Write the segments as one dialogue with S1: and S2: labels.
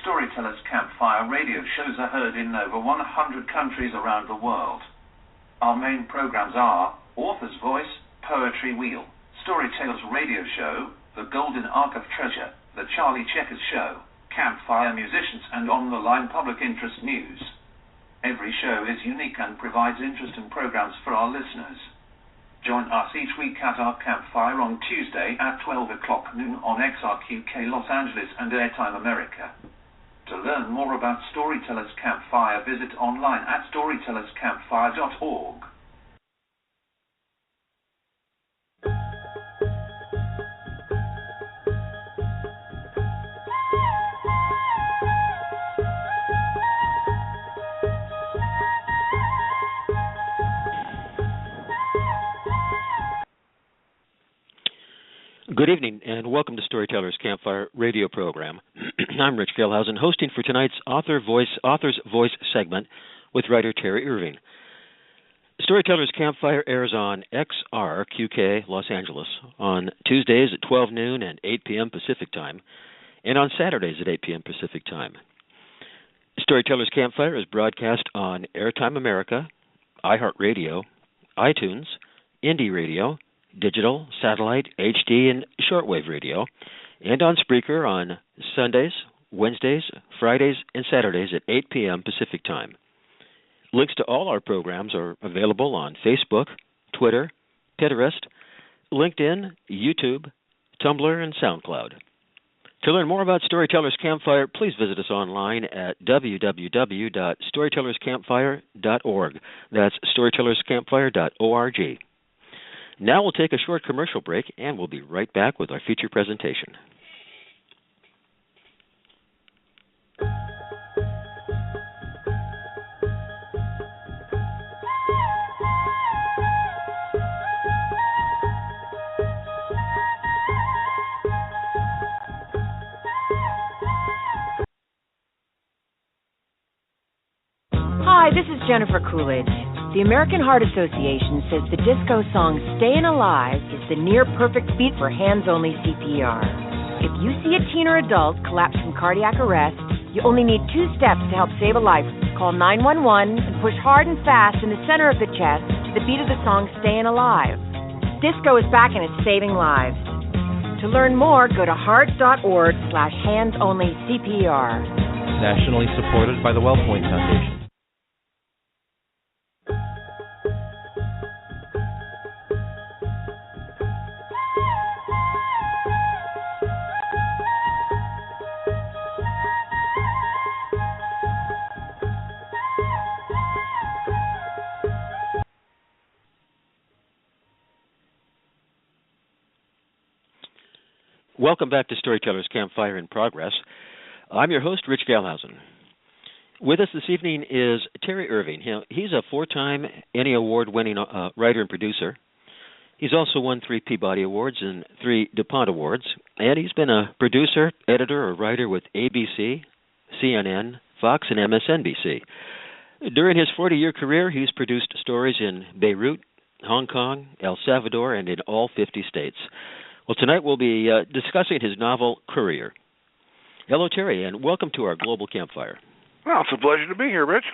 S1: Storytellers Campfire radio shows are heard in over 100 countries around the world. Our main programs are Author's Voice, Poetry Wheel, Storytellers Radio Show, The Golden Ark of Treasure, The Charlie Checkers Show, Campfire Musicians, and On the Line Public Interest News. Every show is unique and provides interesting programs for our listeners. Join us each week at our campfire on Tuesday at 12 o'clock noon on XRQK Los Angeles and Airtime America. To learn more about Storytellers Campfire, visit online at storytellerscampfire.org.
S2: Good evening, and welcome to Storytellers Campfire radio program. I'm Rich Gelhausen, hosting for tonight's Author's Voice segment with writer Terry Irving. Storytellers Campfire airs on XRQK Los Angeles on Tuesdays at 12 noon and 8 p.m. Pacific Time, and on Saturdays at 8 p.m. Pacific Time. Storytellers Campfire is broadcast on Airtime America, iHeartRadio, iTunes, Indie Radio, digital, satellite, HD, and shortwave radio, and on Spreaker on Sundays, Wednesdays, Fridays, and Saturdays at 8 p.m. Pacific Time. Links to all our programs are available on Facebook, Twitter, Pinterest, LinkedIn, YouTube, Tumblr, and SoundCloud. To learn more about Storytellers Campfire, please visit us online at www.storytellerscampfire.org. That's storytellerscampfire.org. Now we'll take a short commercial break, and we'll be right back with our feature presentation.
S3: Hi, this is Jennifer Coolidge. The American Heart Association says the disco song Stayin' Alive is the near-perfect beat for hands-only CPR. If you see a teen or adult collapse from cardiac arrest, you only need 2 steps to help save a life. Call 911 and push hard and fast in the center of the chest to the beat of the song Stayin' Alive. Disco is back and it's saving lives. To learn more, go to heart.org/hands-only-CPR.
S4: Nationally supported by the WellPoint Foundation.
S2: Welcome back to Storytellers Campfire in Progress. I'm your host, Rich Gelhausen. With us this evening is Terry Irving. He's a 4-time Emmy Award-winning writer and producer. He's also won 3 Peabody Awards and 3 DuPont Awards, and he's been a producer, editor, or writer with ABC, CNN, Fox, and MSNBC. During his 40-year career, he's produced stories in Beirut, Hong Kong, El Salvador, and in all 50 states. Well, tonight we'll be discussing his novel, Courier. Hello, Terry, and welcome to our Global Campfire.
S5: Well, it's a pleasure to be here, Rich.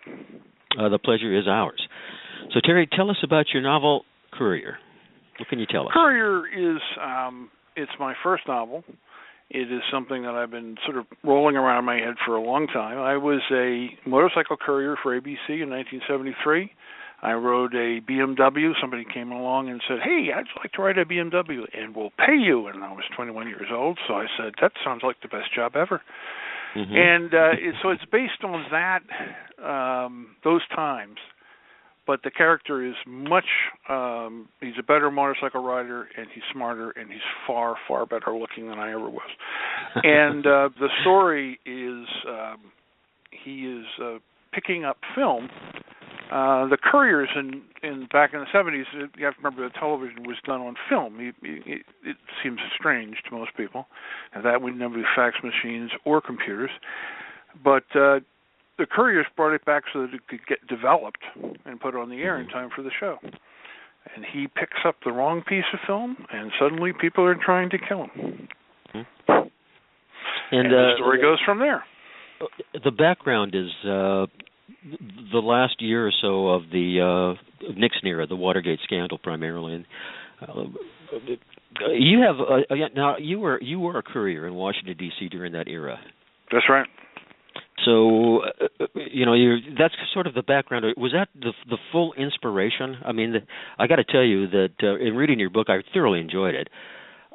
S2: The pleasure is ours. So, Terry, tell us about your novel, Courier. What can you tell us?
S5: Courier is, it's my first novel. It is something that I've been sort of rolling around in my head for a long time. I was a motorcycle courier for ABC in 1973. I rode a BMW. Somebody came along and said, "Hey, I'd like to ride a BMW, and we'll pay you." And I was 21 years old, so I said, "That sounds like the best job ever." Mm-hmm. And so it's based on that, those times. But the character is much, he's a better motorcycle rider, and he's smarter, and he's far, far better looking than I ever was. And the story is he is picking up film. The Couriers back in the 70s, you have to remember the television was done on film. It seems strange to most people, and that we never do fax machines or computers. But the Couriers brought it back so that it could get developed and put on the air in time for the show. And he picks up the wrong piece of film, and suddenly people are trying to kill him. And the story goes from there.
S2: the background is the last year or so of the Nixon era, the Watergate scandal primarily. And you have now you were a courier in Washington D.C. during that era.
S5: That's right.
S2: So that's sort of the background. Was that the full inspiration? I mean, I got to tell you that in reading your book, I thoroughly enjoyed it.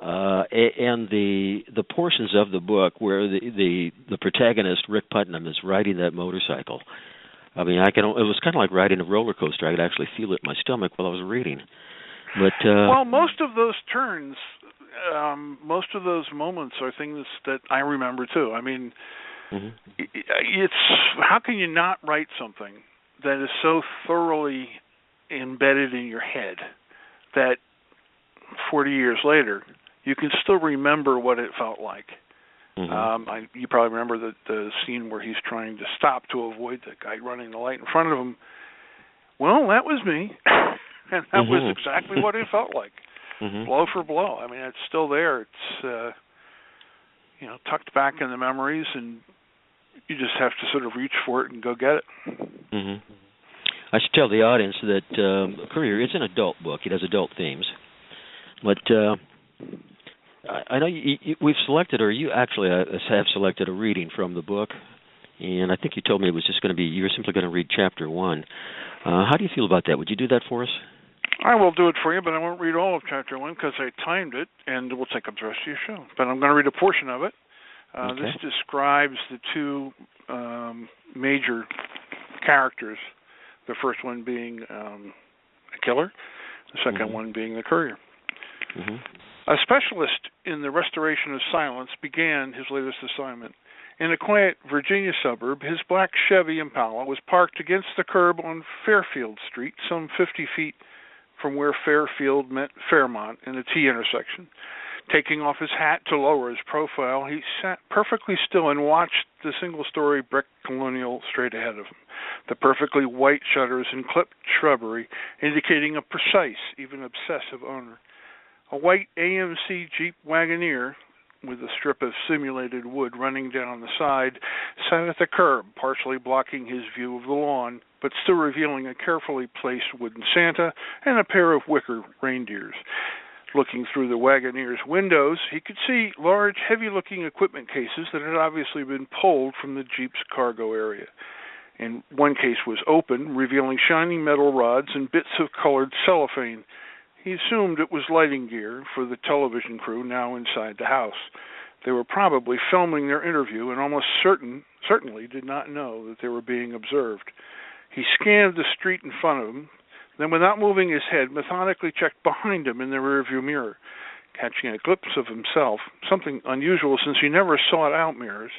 S2: And the portions of the book where the protagonist Rick Putnam is riding that motorcycle. I mean, it was kind of like riding a roller coaster. I could actually feel it in my stomach while I was reading. But
S5: well, most of those turns, most of those moments are things that I remember too. I mean, it's how can you not write something that is so thoroughly embedded in your head that 40 years later you can still remember what it felt like. You probably remember the scene where he's trying to stop to avoid the guy running the light in front of him. Well, that was me, and that was exactly what it felt like, blow for blow. I mean, it's still there. It's tucked back in the memories, and you just have to sort of reach for it and go get it.
S2: I should tell the audience that Courier is an adult book. It has adult themes, but I know we've selected, or you actually have selected a reading from the book, and I think you told me it was just going to be, you were simply going to read chapter 1. How do you feel about that? Would you do that for us?
S5: I will do it for you, but I won't read all of chapter 1 because I timed it, and we'll take up the rest of your show. But I'm going to read a portion of it. Okay. This describes the two major characters, the first one being a killer, the second one being the courier. A specialist in the restoration of silence began his latest assignment. In a quiet Virginia suburb, his black Chevy Impala was parked against the curb on Fairfield Street, some 50 feet from where Fairfield met Fairmont in the T intersection. Taking off his hat to lower his profile, he sat perfectly still and watched the single-story brick colonial straight ahead of him, the perfectly white shutters and clipped shrubbery indicating a precise, even obsessive owner. A white AMC Jeep Wagoneer with a strip of simulated wood running down the side sat at the curb, partially blocking his view of the lawn, but still revealing a carefully placed wooden Santa and a pair of wicker reindeers. Looking through the Wagoneer's windows, he could see large, heavy-looking equipment cases that had obviously been pulled from the Jeep's cargo area. And one case was open, revealing shiny metal rods and bits of colored cellophane. He assumed it was lighting gear for the television crew now inside the house. They were probably filming their interview and almost certainly did not know that they were being observed. He scanned the street in front of him, then without moving his head, methodically checked behind him in the rearview mirror, catching a glimpse of himself, something unusual since he never sought out mirrors.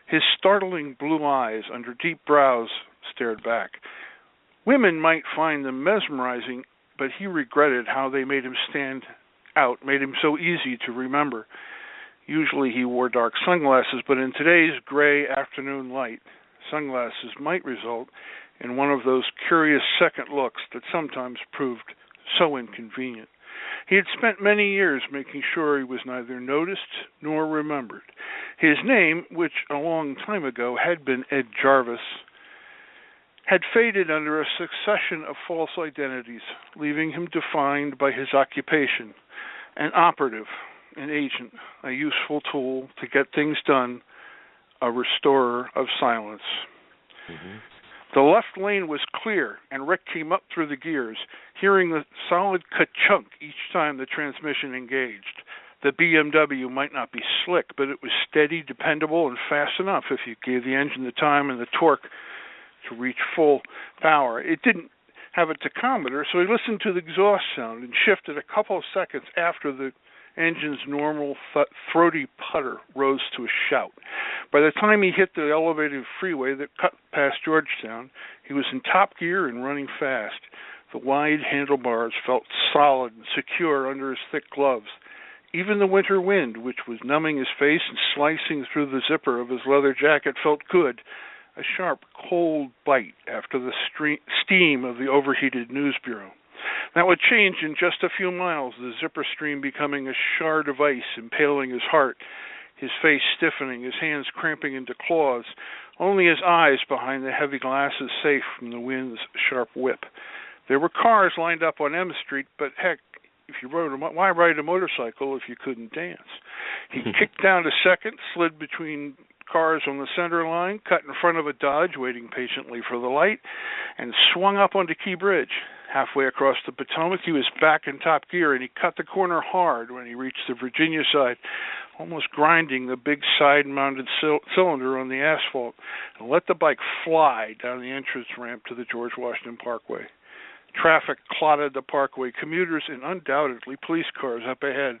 S5: His startling blue eyes under deep brows stared back. Women might find them mesmerizing, but he regretted how they made him stand out, made him so easy to remember. Usually he wore dark sunglasses, but in today's gray afternoon light, sunglasses might result in one of those curious second looks that sometimes proved so inconvenient. He had spent many years making sure he was neither noticed nor remembered. His name, which a long time ago had been Ed Jarvis, had faded under a succession of false identities, leaving him defined by his occupation, an operative, an agent, a useful tool to get things done, a restorer of silence. The left lane was clear, and Rick came up through the gears, hearing the solid ka-chunk each time the transmission engaged. The BMW might not be slick, but it was steady, dependable, and fast enough if you gave the engine the time and the torque to reach full power. It didn't have a tachometer, so he listened to the exhaust sound and shifted a couple of seconds after the engine's normal throaty putter rose to a shout. By the time he hit the elevated freeway that cut past Georgetown, he was in top gear and running fast. The wide handlebars felt solid and secure under his thick gloves. Even the winter wind, which was numbing his face and slicing through the zipper of his leather jacket, felt good, a sharp, cold bite after the steam of the overheated news bureau. That would change in just a few miles, the zipper stream becoming a shard of ice impaling his heart. his face stiffening, his hands cramping into claws, only his eyes behind the heavy glasses safe from the wind's sharp whip. There were cars lined up on M Street, but heck, if you why ride a motorcycle if you couldn't dance? He kicked down to second, slid between cars on the center line, cut in front of a Dodge waiting patiently for the light, and swung up onto Key Bridge. Halfway across the Potomac, he was back in top gear, and he cut the corner hard when he reached the Virginia side, almost grinding the big side-mounted cylinder on the asphalt, and let the bike fly down the entrance ramp to the George Washington Parkway. Traffic clotted the parkway, commuters and undoubtedly police cars up ahead.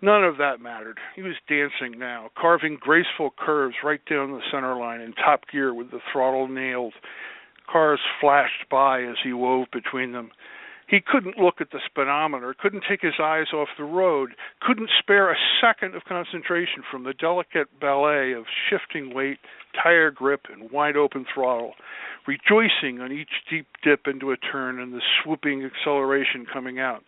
S5: None of that mattered. He was dancing now, carving graceful curves right down the center line in top gear with the throttle nailed. Cars flashed by as he wove between them. He couldn't look at the speedometer, couldn't take his eyes off the road, couldn't spare a second of concentration from the delicate ballet of shifting weight, tire grip, and wide-open throttle, rejoicing on each deep dip into a turn and the swooping acceleration coming out.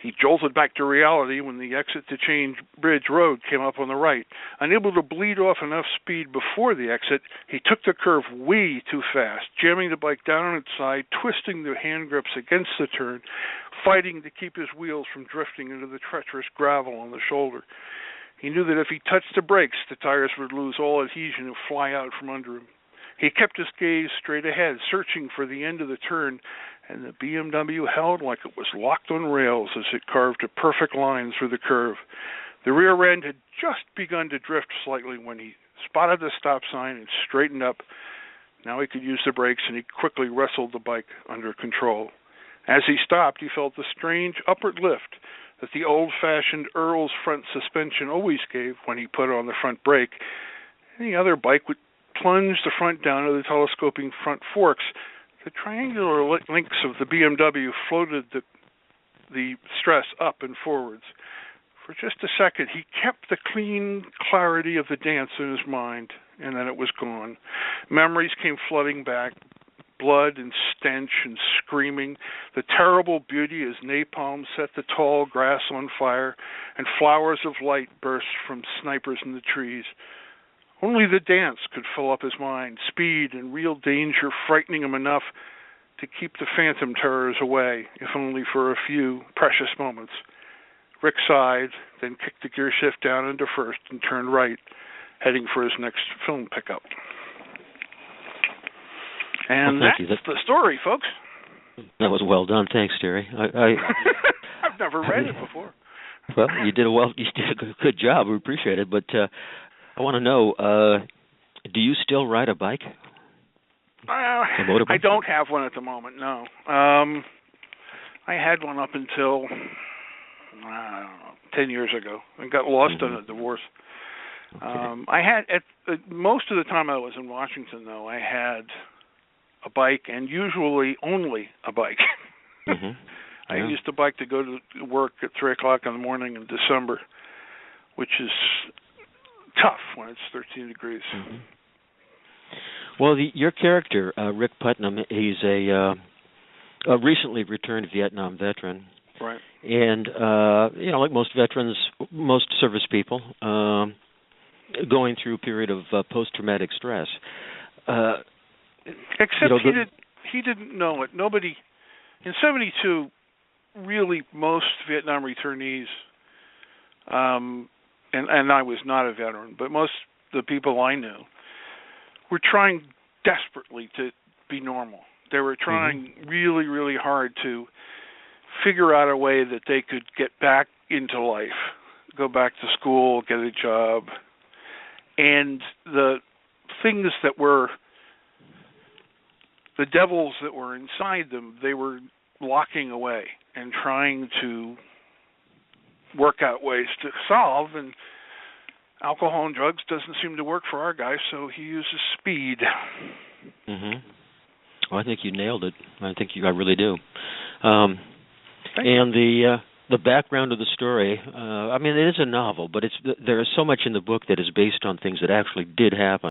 S5: He jolted back to reality when the exit to Change Bridge Road came up on the right. Unable to bleed off enough speed before the exit, he took the curve way too fast, jamming the bike down on its side, twisting the hand grips against the turn, fighting to keep his wheels from drifting into the treacherous gravel on the shoulder. He knew that if he touched the brakes, the tires would lose all adhesion and fly out from under him. He kept his gaze straight ahead, searching for the end of the turn, and the BMW held like it was locked on rails as it carved a perfect line through the curve. The rear end had just begun to drift slightly when he spotted the stop sign and straightened up. Now he could use the brakes, and he quickly wrestled the bike under control. As he stopped, he felt the strange upward lift that the old-fashioned Earl's front suspension always gave when he put on the front brake. Any other bike would plunge the front down to the telescoping front forks. The triangular links of the BMW floated the stress up and forwards. For just a second, he kept the clean clarity of the dance in his mind, and then it was gone. Memories came flooding back, blood and stench and screaming, the terrible beauty as napalm set the tall grass on fire, and flowers of light burst from snipers in the trees. Only the dance could fill up his mind, speed and real danger frightening him enough to keep the phantom terrors away, if only for a few precious moments. Rick sighed, then kicked the gear shift down into first and turned right, heading for his next film pickup. And that's the story, folks.
S2: That was well done. Thanks, Terry.
S5: I've never read it before.
S2: Well, you did a good job. We appreciate it, but I want to know, do you still ride a bike?
S5: A motorbike? I don't have one at the moment, no. I had one up until, 10 years ago. I got lost in a divorce. Okay. I had, most of the time I was in Washington, though, I had a bike, and usually only a bike. Mm-hmm. I used a bike to go to work at 3 o'clock in the morning in December, which is tough when it's 13 degrees. Mm-hmm.
S2: Well, your character, Rick Putnam, he's a recently returned Vietnam veteran.
S5: Right.
S2: And, like most veterans, most service people, going through a period of post-traumatic stress.
S5: Except he didn't know it. Nobody, in 72, really most Vietnam returnees, and I was not a veteran, but most of the people I knew were trying desperately to be normal. They were trying really, really hard to figure out a way that they could get back into life, go back to school, get a job. And the things that were, the devils that were inside them, they were locking away and trying to work out ways to solve. And alcohol and drugs doesn't seem to work for our guy, so he uses speed.
S2: Mm-hmm. Well, I think you nailed it. I really do. And the background of the story, it is a novel, but there is so much in the book that is based on things that actually did happen.